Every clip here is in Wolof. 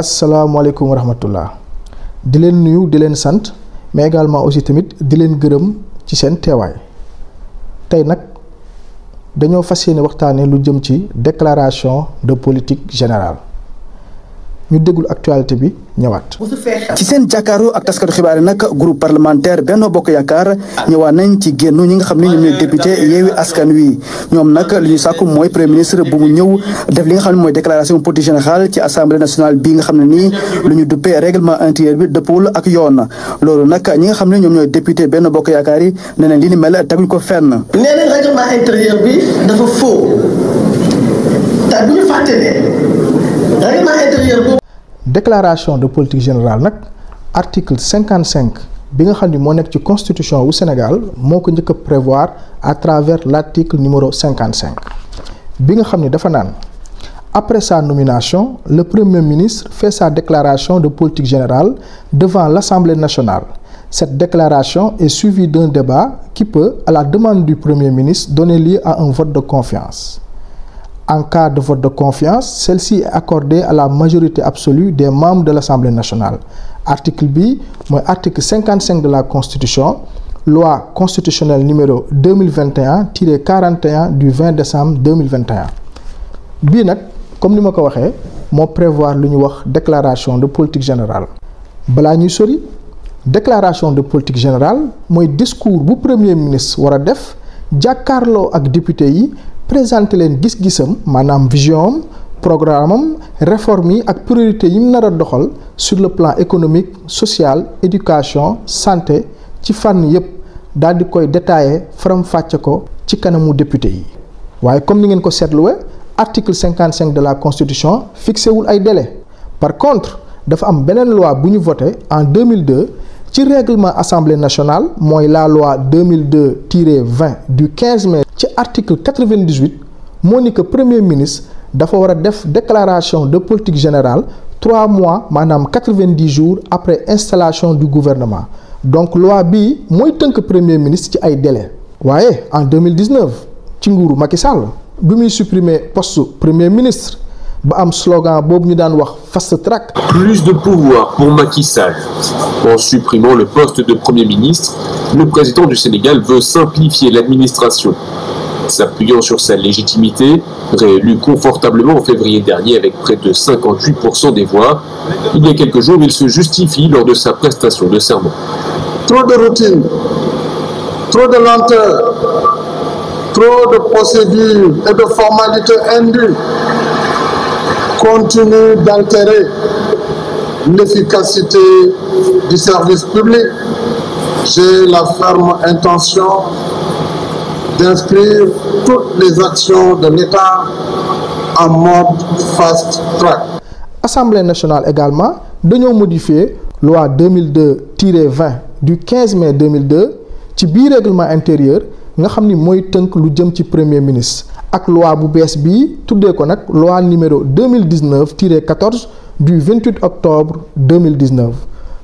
asalaamaaleykum wa rahmatullah di leen nuyu di leen sant mais également aussi tamit di leen gërëm ci seen teewaay tey nag dañoo fas yéene waxtaanee lu jëm ci déclaration de politique générale ñu déglu actualité bi ñëwaat. ci seen jàkkaarloo ak taskatu xibaar yi nag groupe parlementaire Benno Bokk Yaakaar ñëwaat nañ ci génn ñi nga xam ne ñoom ñooy député Yewwi Askan Wi ñoom nag li ñu sàkku mooy premier ministre bu mu ñëw def li nga xam ne mooy déclaration politique générale ci assemblée nationale bi nga xam ne nii lu ñu duppee règlement intérieur bi dëppul ak yoon loolu nag ñi nga xam ne ñoom ñooy député Benno Bokk Yaakaar yi nee nañ li ni mel teguñ ko fenn. nee nañ règlement intérieur bi dafa faux te bu ñu fàtte ne règlement intérieur boobu. déclaration de politique générale nag article 55 bi nga xam ni moo nekk ci constitution wu Sénégal moo ko njëkk a prévoir à travers l'article numéro 55 bi nga xam ni dafa naan après sa nomination le premier ministre fait sa déclaration de politique générale devant l'Assemblée nationale. Cette déclaration est suivie d'un débat qui peut, à la demande du premier ministre, donner lieu à un vote de confiance. En cas de vote de confiance, celle-ci est accordée à la majorité absolue des membres de l'Assemblée nationale. Article bi mooy article 55 de la Constitution, loi constitutionnelle numéro 2021-41 du 20 décembre 2021. bii nag comme ni ma ko waxee moo prévoir lu ñu wax déclaration de politique générale. balaa ñuy sori déclaration de politique générale mooy discours bu premier ministre war a def jàkkaarloo ak député yi. présenter leen gis-gisam maanaam vision am programme am réforme yi ak priorité yi mu nar a doxal sur le plan économique social éducation santé ci fànn yépp daal di koy détailler faram-fàcce ko ci kanamu député yi waaye comme ni ngeen ko seetluwee article 55 de la constitution fixé wul ay délai par contre dafa am beneen loi bu ñu voté en 2002 ci règlement assemblée nationale mooy la loi 2002-20 du 15 mai. ci article 98 moo ni que premier ministre dafa war a def déclaration de politique générale 3 mois maanaam 90 jours après installation du gouvernement donc loi bii mooy tënk premier ministre ci ay délais. waaye en 2019 ci nguuru Macky Sall bi muy supprimer poste premier ministre ba am slogan boobu ñu daan wax fast track. Plus de pouvoir pour Macky Sall. En supprimant le poste de Premier ministre, le président du Sénégal veut simplifier l'administration. S'appuyant sur sa légitimité, réélu confortablement en février dernier avec près de 58% des voix, il y a quelques jours, il se justifie lors de sa prestation de serment. Trop de routine, trop de lenteur, trop de procédures et de formalités indues continue d'altérer l'efficacité du service public. J'ai la ferme intention d'inscrire toutes les actions de l'État en mode fast track. Assemblée nationale également dañoo modifier loi 2002-20 du 15 mai 2002 ci biir règlement intérieur nga xam ni mooy tënk lu jëm ci premier ministre. ak loi bu bees bii tuddee ko nag loi numéro 2019-14 du 28 octobre 2019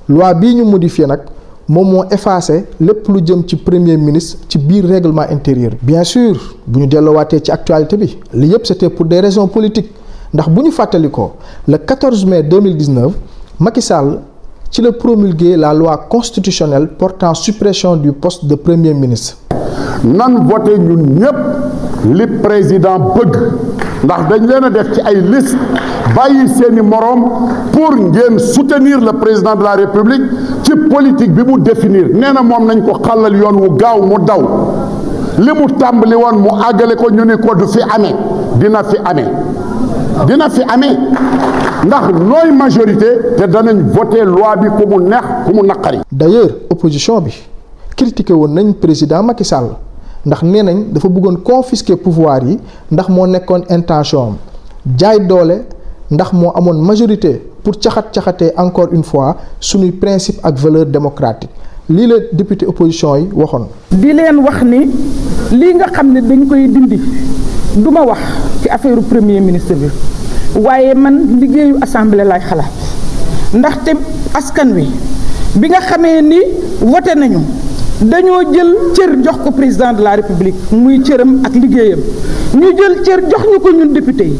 loi bii ñu modifié nag moom moo effacé lépp lu jëm ci premier ministre ci biir règlement intérieur. bien sûr bu ñu delloowaatee ci actualité bi li yëpp c'était pour des raisons politiques ndax bu ñu fàttalikoo le 14 mai 2019 Macky Sall ci la promulgué la loi constitutionnelle portant suppression du poste de premier ministre. nan voté ñun ñëpp li président bëgg ndax dañ leen a def ci ay liste bàyyi seeni moroom pour ngeen soutenir le président de la république ci politique bi mu définir nee na moom nañ ko xàllal yoon wu gaaw mu daw li mu tàmbali woon mu àggale ko ñu ni ko du fi amee dina fi amee ndax nooy majorité te danañ voté loi bi ku mu neex ku mu naqari. d'ailleurs opposition bi critiqué woon nañ président Macky Sall ndax nee nañ dafa bëggoon confisquer pouvoir yi ndax moo nekkoon intention am jaay doole ndax moo amoon majorité pour caxatee encore une fois suñuy principe ak valeur démocratique lii la député opposition yi waxoon. di leen wax ni lii nga xam ne dañ koy dindi du ma wax ci affaire premier ministre bi waaye man liggéeyu assemblée laay xalaat ndaxte askan wi bi nga xamee ni voté nañu. dañoo jël cër jox ko président de la république muy cëram ak liggéeyam ñu jël cër jox ñu ko ñun député yi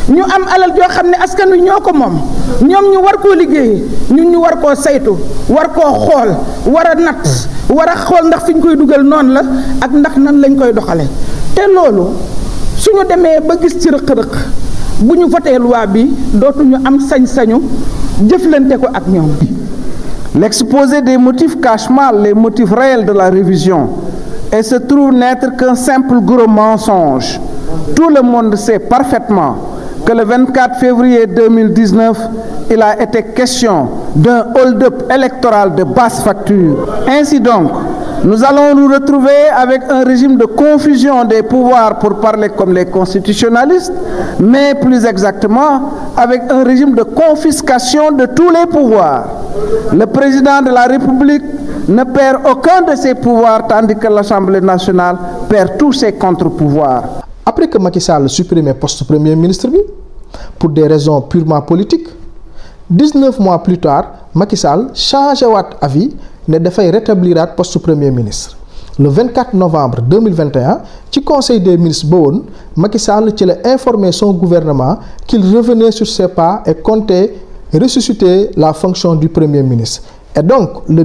ñu am alal joo xam ne askan wi ñoo ko moom ñoom ñu war koo liggéeyee ñun ñu war koo saytu war koo xool war a natt war a xool ndax fi ñu koy dugal noonu la ak ndax nan lañ koy doxale te loolu suñu demee ba gis ci rëq-rëq bu ñu voté loi bi dootuñu am sañ-sañu jëflante ko ak ñoom. L'exposé des motifs cache mal les motifs réels de la révision et se trouve n'être qu'un simple gros mensonge. Tout le monde sait parfaitement que le 24 février 2019, il a été question d'un hold-up électoral de basse facture. Ainsi donc, nous allons nous retrouver avec un régime de confusion des pouvoirs pour parler comme les constitutionnalistes, mais plus exactement avec un régime de confiscation de tous les pouvoirs. Le président de la République ne perd aucun de ses pouvoirs tandis que l'Assemblée nationale perd tous ses contre-pouvoirs. Après que Macky Sall supprimé poste premier ministre bi pour des raisons purement politiques, 19 mois plus tard Macky Sall changé waat avis ne dafay rétabliraat poste premier ministre. Le 24 novembre 2021 ci conseil des ministres ba woon Macky Sall ci la informé son gouvernement qu'il revenait sur ses pas et comptait ressusciter la fonction du premier ministre. Et donc le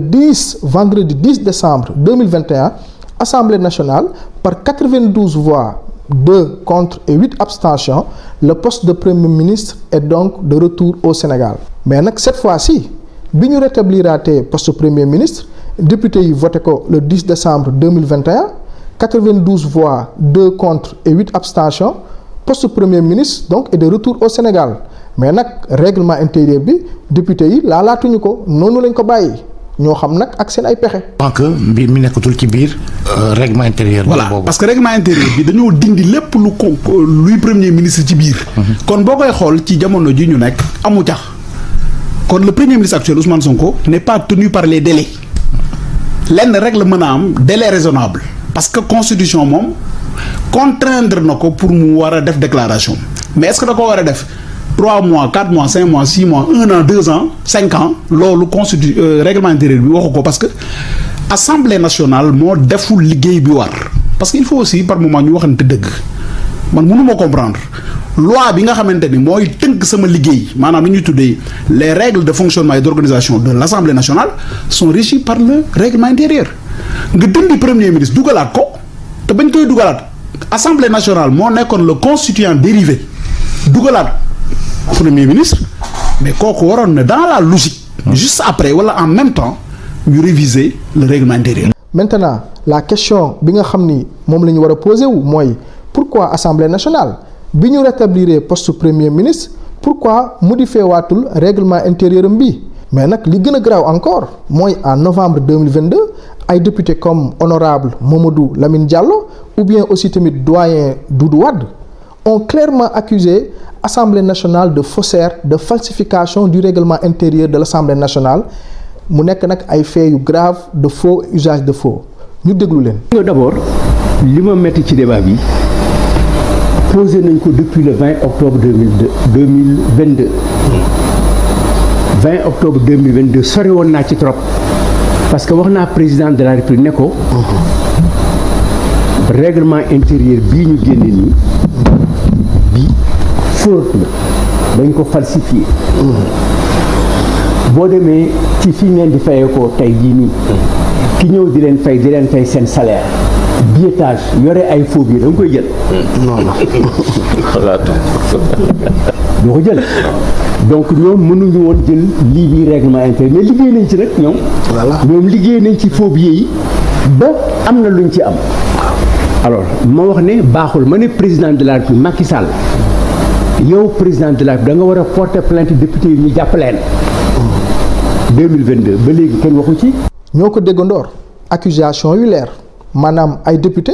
vendredi 10 décembre 2021, Assemblée nationale par 92 voix, 2 contre et 8 abstentions, le poste de premier ministre est donc de retour au Sénégal. Mais nag cette fois-ci bi ñu rétabliraatee poste premier ministre député yi voté ko le 10 décembre 2021, 92 voix, 2 contre et 8 abstentions, poste premier ministre donc est de retour au Sénégal. Mais nag règlement intérieur bi député yi laalaatuñu ko noonu lañ ko bàyyi ñoo xam nag ak seen ay pexe. tant que mbir mi nekkatul ci biir règlement intérieur. voilà parce que règlement intérieur bi dañoo dindi lépp luy premier ministre ci biir. kon boo koy xool ci jamono ji ñu nekk amu tax kon le premier ministre actuel Ousmane Sonko n'est pas tenu par les délais lenn rek la mën a am délai raisonnable parce que constitution moom contraindre na ko pour mu war a def déclaration mais est-ce que da ko war a def 3 mois 4 mois 5 mois 6 mois 1 an 2 ans 5 ans loolu règlement intérieur bi waxu ko parce que assemblée nationale moo deful liggéey bi war parce que il faut aussi par moment ñu waxante dëgg man mënuma comprendre loi bi nga xamante ni mooy tënk sama liggéey maanaam li ñuy tuddee les règles de fonctionnement et d'organisation de l'Assemblée nationale sont régies par le règlement intérieur nga dindi premier ministre dugalaat ko te bañ koy dugalaat Assemblée nationale moo nekkoon le constituant dérivé dugalaat premier ministre mais kooku waroon na dans la logique juste après wala en même temps ñu réviser le règlement intérieur. Maintenant la question bi nga xam ni moom la ñu war a poser wu mooy pourquoi Assemblée nationale bi ñu rétablir poste premier ministre pourquoi modifier waatul règlement intérieur am bi mais nag li gën a garaaw encore mooy en novembre 2022 ay députés comme honorable Mamadou Lamine Diallo ou bien aussi tamit doyen Doudou Wade ont clairement accusé Assemblée nationale de faussaire de falsification du règlement intérieur de l'Assemblée nationale mu nekk nag ay faits yu grave de faux usage de faux ñu déglu leen. D'abord li ma metti ci débat bi posé nañ ko depuis le 20 octobre 2022 20 octobre 2022 sori woon naa ci trop parce que wax naa président de la République ne ko règlement intérieur bii ñu génne nii bii faute la dañ ko falsifié boo demee ci fi ngeen di fayee ko tey jii nii ki ñëw di leen fay seen salaire biétage yore ay faux billets da nga koy jël. non doo ko jël donc ñoom mënuñu woon jël lii bi règlement intérieur mais liggéey nañ ci nag ñoom. voilà ñoom liggéey nañ ci faux billets yi ba am na luñ ci am. alors ma wax ne baaxul ma ne président de la République Macky Sall yow président de la République da nga war a porter plainte député yi ñu jàppaleen 2022 ba léegi kenn waxu ci. ñoo ko déggandoor accusation yu leer maanaam ay député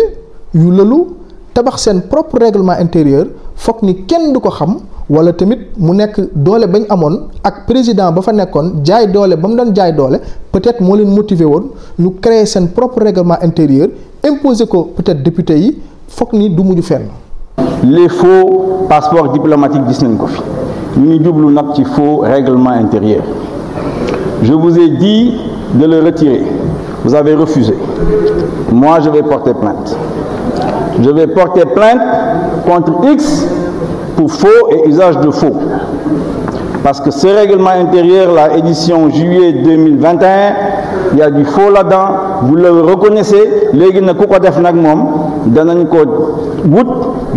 yu lëlu tabax seen propre règlement intérieur foog ni kenn du ko xam wala tamit mu nekk doole bañ amoon ak président ba fa nekkoon jaay doole ba mu doon jaay doole peut-être moo leen motiver woon ñu créer seen propre règlement intérieur imposer ko peut-être député yi foog ni du mujj fenn. les faux passeports diplomatiques gis nañ ko fi ñu ngi jublu nag ci faux règlement intérieur je vous ai dit de le retirer vous avez refusé moi je vais porter plainte contre X pour faux et usage de faux. Parce que ce règlement intérieur, la édition juillet 2021, il y a du faux là-dedans, vous le reconnaissez, léegi nag ku ko def nag moom danañ ko wut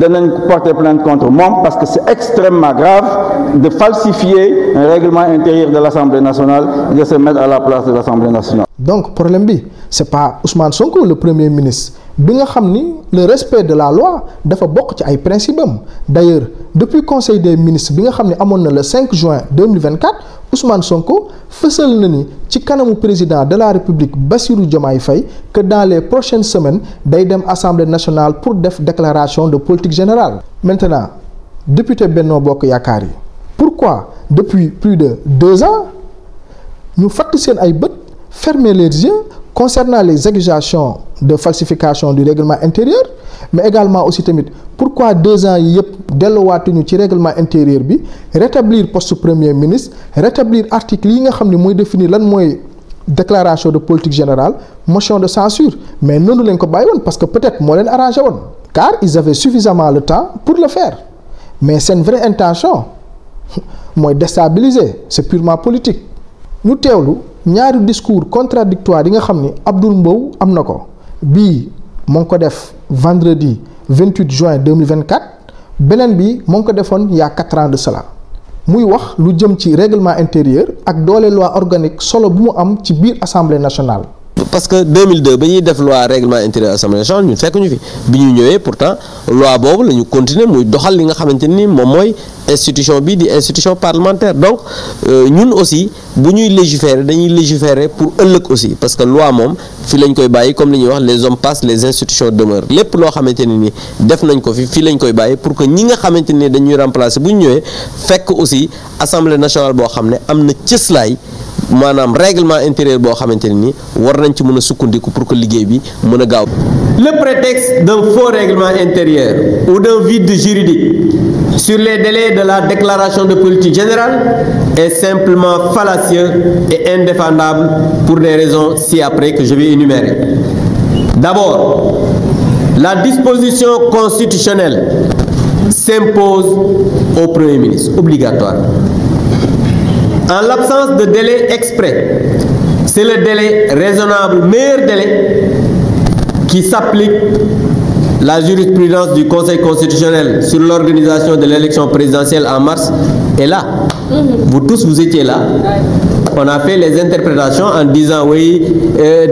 danañ ko porter plainte contre moom parce que c'est extrêmement grave de falsifier un règlement intérieur de l'Assemblée nationale et de se mettre à la place de l'Assemblée nationale. Donc problème bi c'est pas Ousmane Sonko le premier ministre bi nga xam ni le respect de la loi dafa bokk ci ay principes am. D'ailleurs depuis conseil des ministres bi nga xam ne amoon na le 5 juin 2024 Ousmane Sonko fësal na ni ci kanamu président de la République Bassirou Diomaye Faye que dans les prochaines semaines day dem Assemblée nationale pour def déclaration de politique générale. Maintenant député Benno Bokk Yaakaar yi pourquoi depuis plus de 2 ans ñu fatt seen ay bët fermer les yeux concernant les accusations de falsification du règlement intérieur mais également aussi tamit pourquoi 2 ans yi yëpp delluwaatuñu ci règlement intérieur bi rétablir poste premier ministre rétablir article yi nga xam ne mooy définir lan mooy déclaration de politique générale motion de censure mais noonu lañ ko bàyyi woon parce que peut-être moo leen arrangé woon car ils avaient suffisamment le temps pour le faire mais seen vraie intention mooy déstabiliser c'est purement politique. ñu teewlu ñaari discours contradictoire yi nga xam ni Abdoul Mbow am na ko bii moo ngi ko def vendredi 28 juin 2024 beneen bi moo ngi ko defoon il y a 4 ans de cela muy wax lu jëm ci règlement intérieur ak doole loi organique solo bu mu am ci biir assemblée nationale. parce que 2002 ba ñuy def loi règlement intérieur assemblée nationale ñun fekk ñu fi bi ñu ñëwee pourtant loi boobu la ñu continuer muy doxal li nga xamante ni moom mooy institution bi di institution parlementaire donc ñun aussi bu ñuy légiférer dañuy légiférer pour ëllëg aussi parce que loi moom fi lañ koy bàyyi comme li ñuy wax les hommes passent les institutions demeurent lépp loo xamante ne ni def nañ ko fi lañ koy bàyyi pour que ñi nga xamante ni dañuy remplacer bu ñu ñëwee fekk aussi assemblée nationale boo xam ne am na cëslaay maanaam règlement intérieur boo xamante ne ni war nañ ci mën a sukkandiku pour que liggéey bi mën a gaaw. Le prétexte d'un faux règlement intérieur ou d'un vide juridique sur les délais de la déclaration de politique générale est simplement fallacieux et indéfendable pour des raisons ci-après que je vais énumérer. D'abord, la disposition constitutionnelle s'impose au Premier ministre, obligatoire. En l'absence de délai exprès, c'est le délai raisonnable, meilleur délai qui s'applique. La jurisprudence du Conseil constitutionnel sur l'organisation de l'élection présidentielle en mars est là. Vous tous, vous étiez là. On a fait les interprétations en disant oui,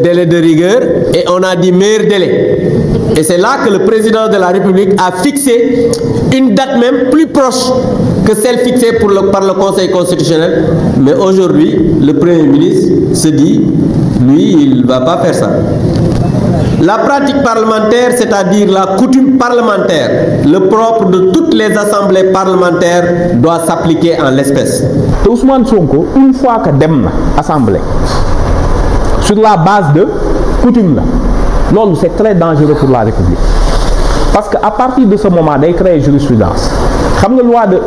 délai de rigueur, et on a dit meilleur délai. Et c'est là que le président de la République a fixé une date même plus proche que celle fixée par le Conseil constitutionnel. Mais aujourd'hui, le Premier ministre se dit, lui, il ne va pas faire ça. La pratique parlementaire, c'est-à-dire la coutume parlementaire, le propre de toutes les assemblées parlementaires, doit s'appliquer en l'espèce. Ousmane Sonko, une fois que dem na assemblée, sur la base de coutume, c'est très dangereux pour la République. Parce qu'à partir de ce moment, il crée jurisprudence. Comme la loi de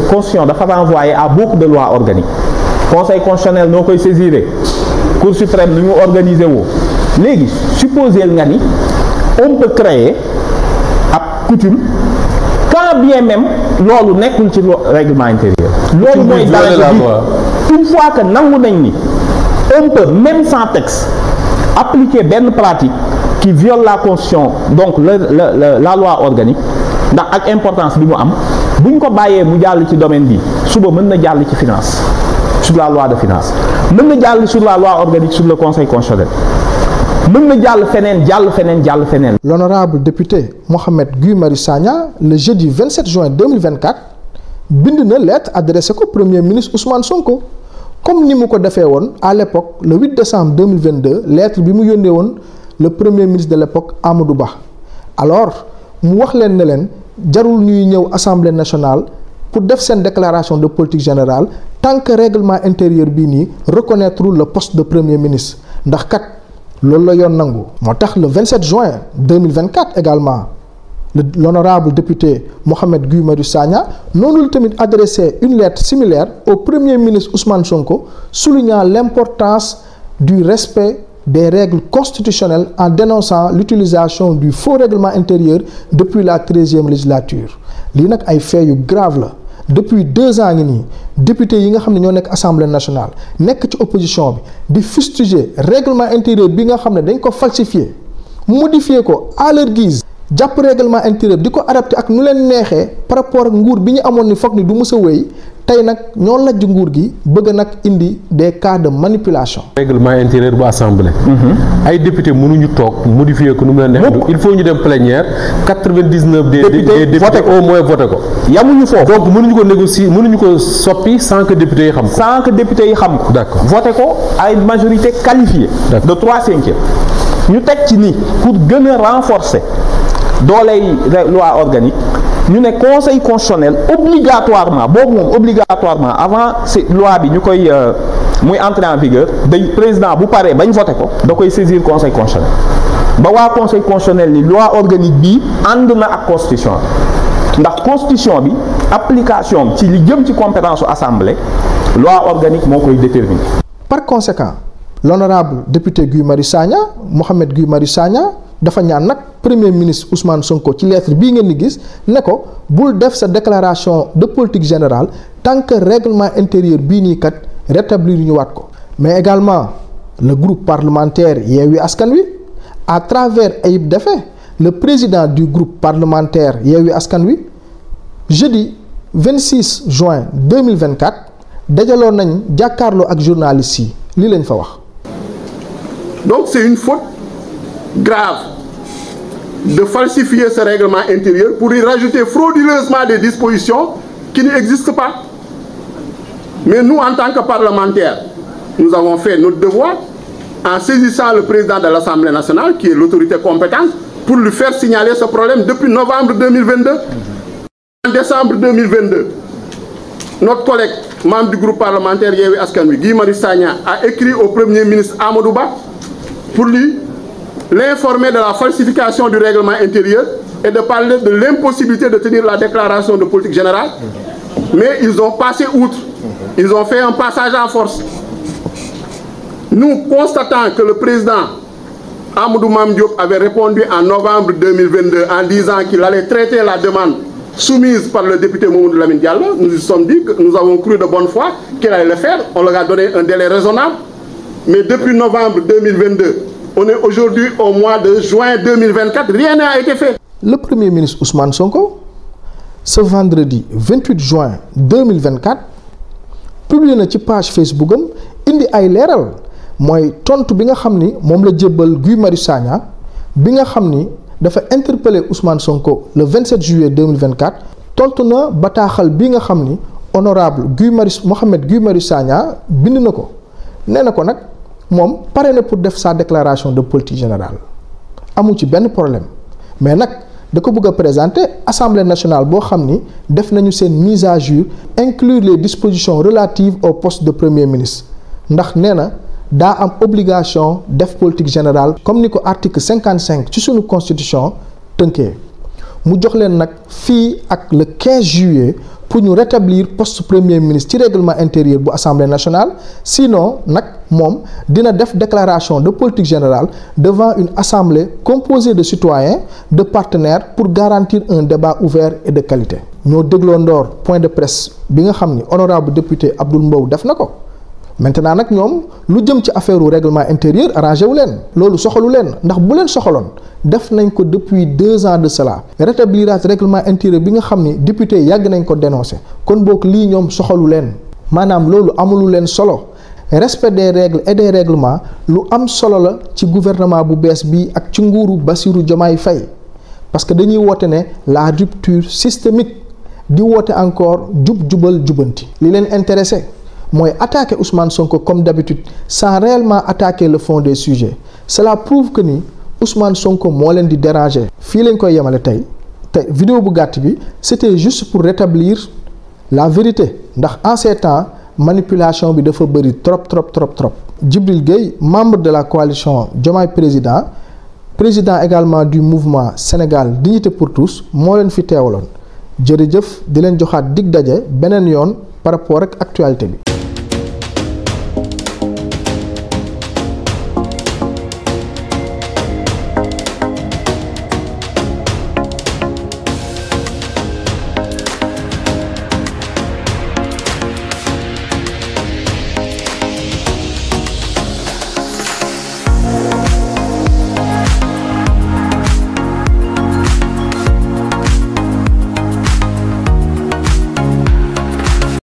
constitution dafa renvoyer à beaucoup de lois organiques. Conseil constitutionnel noo koy saisir, Cour suprême nu ñu organiser woo. Léegi supposer nga ni on peut créer ab coutume quand bien même loolu nekkul ci règlement intérieur. Loolu mooy danger bi. Une fois que nangu nañ ni on peut même sans texte appliquer benn pratique qui viole la constitution, donc la loi organique, ndax ak importance bi mu am bu ñu ko bàyyee mu jàll ci domaine bi suba mën na jàll ci finance sur la loi de finance, mën na jàll sur la loi organique sur le conseil constitutionnel, mën na jàll feneen. L'honorable député Mohamed Guy Marius Sagna le jeudi 27 juin 2024 bind na lettre adressée au premier ministre Ousmane Sonko comme ni mu ko defee woon à l'époque le 8 décembre 2022 lettre bi mu yónnee woon le premier ministre de l'époque Amadou Ba. Alors mu wax leen ne leen jarul ñuy ñëw assemblée nationale pour def seen déclaration de politique générale tant que règlement intérieur bii nii reconnaître le poste de premier ministre ndax kat loolu la yoon nangu. moo tax le 27 juin 2024 également l'honorable député Mohamed Guy Marius Sagna noonu la tamit adressé une lettre similaire au premier ministre Ousmane Sonko soulignant l'importance du respect des règles constitutionnelles en dénonçant l'utilisation du faux règlement intérieur depuis la 13e législature. lii nag ay faits yu grave la depuis 2 ans ngi nii député yi nga xam ne ñoo nekk assemblée nationale nekk ci opposition bi di fustiger règlement intérieur bi nga xam ne dañ ko falsifier modifier ko à leur guise jàpp règlement intérieur di ko adapté ak nu leen neexee par rapport ak nguur bi ñu amoon ni foog ni du mës a wéy tey nag ñoo lajj nguur gi bëgg nag indi des cas de manipulation. règlement intérieur bu assemblée. ay député mënuñu toog modifier ko nu mu leen neexee. il faut ñu dem plénière 99 des députés au moins voté ko. yamuñu foofu donc mënuñu ko négocier mënuñu ko soppi sans que député yi xam ko. sans que député yi xam ko. d'accord voté ko à une majorité qualifiée. de 3/5 ñu teg ci ni pour gën a renforcer dooley loi organique. ñu ne conseil constitutionnel obligatoirement boobu moom obligatoirement avant c'est loi bi ñu koy muy entrer en vigueur day président bu paree bañ voté ko da koy saisir conseil constitutionnel ba waa conseil constitutionnel ni loi organique bii ànd na ak constitution bi ndax constitution bi application ci li jëm ci compétence u assemblée loi organique moo koy déterminer. Par conséquent l'honorable député Guy Marius Sagna Mohamed Guy Marius Sagna dafa ñaan nag premier ministre Ousmane Sonko ci lettre bii ngeen di gis ne ko bul def sa déclaration de politique générale tant que règlement intérieur bii nii kat rétablir ñu waat ko. Mais également le groupe parlementaire Yewwi Askan Wi à travers Ayib Daffé le président du groupe parlementaire Yewwi Askan Wi jeudi 26 juin 2024 dajaloon nañ jàkkaarloo ak journalistes yi lii lañ fa wax. Donc c'est une faute grave de falsifier ce règlement intérieur pour y rajouter frauduleusement des dispositions qui n'existent pas. Mais nous, en tant que parlementaires, nous avons fait notre devoir en saisissant le président de l'Assemblée nationale, qui est l'autorité compétente, pour lui faire signaler ce problème depuis novembre 2022. En décembre 2022, notre collègue, membre du groupe parlementaire Yewwi Askan Wi, Guy Marius Sagna, a écrit au Premier ministre Amadou Ba pour lui l'informer de la falsification du règlement intérieur et de parler de l'impossibilité de tenir la déclaration de politique générale. Mais ils ont passé outre. Ils ont fait un passage en force. Nous constatons que le président Amadou Mame Diop avait répondu en novembre 2022 en disant qu'il allait traiter la demande soumise par le député Mamadou Lamine Diallo. Nous nous sommes dit que nous avons cru de bonne foi qu'il allait le faire. On leur a donné un délai raisonnable. Mais depuis novembre 2022, on est aujourd'hui au mois de juin 2024, rien n'a été fait. Le Premier ministre Ousmane Sonko, ce vendredi 28 juin 2024, publié na ci page Facebook am indi ay leeral mooy tontu bi nga xam ni moom la jébbal Guy Marius Sagna bi nga xam ni dafa interpellé Ousmane Sonko le 27 juillet 2024 tontu na bataaxal bi nga xam ni honorable Mohamed Guy Marius Sagna bind na ko nee na ko nag moom pare na pour def sa déclaration de politique générale amu ci benn problème mais nag da ko bëgg a présenter assemblée nationale boo xam ni def nañu seen mise à jour inclure les dispositions relatives au poste de premier ministre ndax nee na daa am obligation def politique générale comme ni ko article 55 ci sunu constitution tënkee mu jox leen nag fii ak le 15 juillet pour ñu rétablir poste premier ministre ci règlement intérieur bu assemblée nationale sinon nag moom dina def déclaration de politique générale devant une assemblée composée de citoyens de partenaires pour garantir un débat ouvert et de qualité. ñoo dégloo ndoor point de presse bi nga xam ni honorable député Abdoul Mbow def na ko maintenant nag ñoom lu jëm ci affaire u règlement intérieur arrangé wu leen loolu soxalu leen ndax bu leen soxaloon def nañ ko depuis 2 ans de cela rétabliraat règlement intérieur bi nga xam ni député yàgg nañ ko dénoncé kon boog lii ñoom soxalu leen maanaam loolu amulu leen solo respect des règles et des règlements lu am solo la ci gouvernement bu bees bi ak ci nguuru Bassirou Diomaye Faye parce que dañuy woote ne la rupture systémique di woote encore jubal jubanti li leen intéressé mooy attaquer Ousmane Sonko comme d'habitude sans réellement attaquer le fond des sujets cela prouve que ni Ousmane Sonko moo leen di déranger. fii lañ koy yemale tey vidéo bu gàtt bi c'était juste pour rétablir la vérité ndax en ces temps manipulation bi dafa bëri trop. Djibril Gueye membre de la coalition Diomaye président également du mouvement Sénégal Dignité pour tous moo leen fi teewaloon jërëjëf di leen joxaat dig daje beneen yoon par rapport ak actualité bi.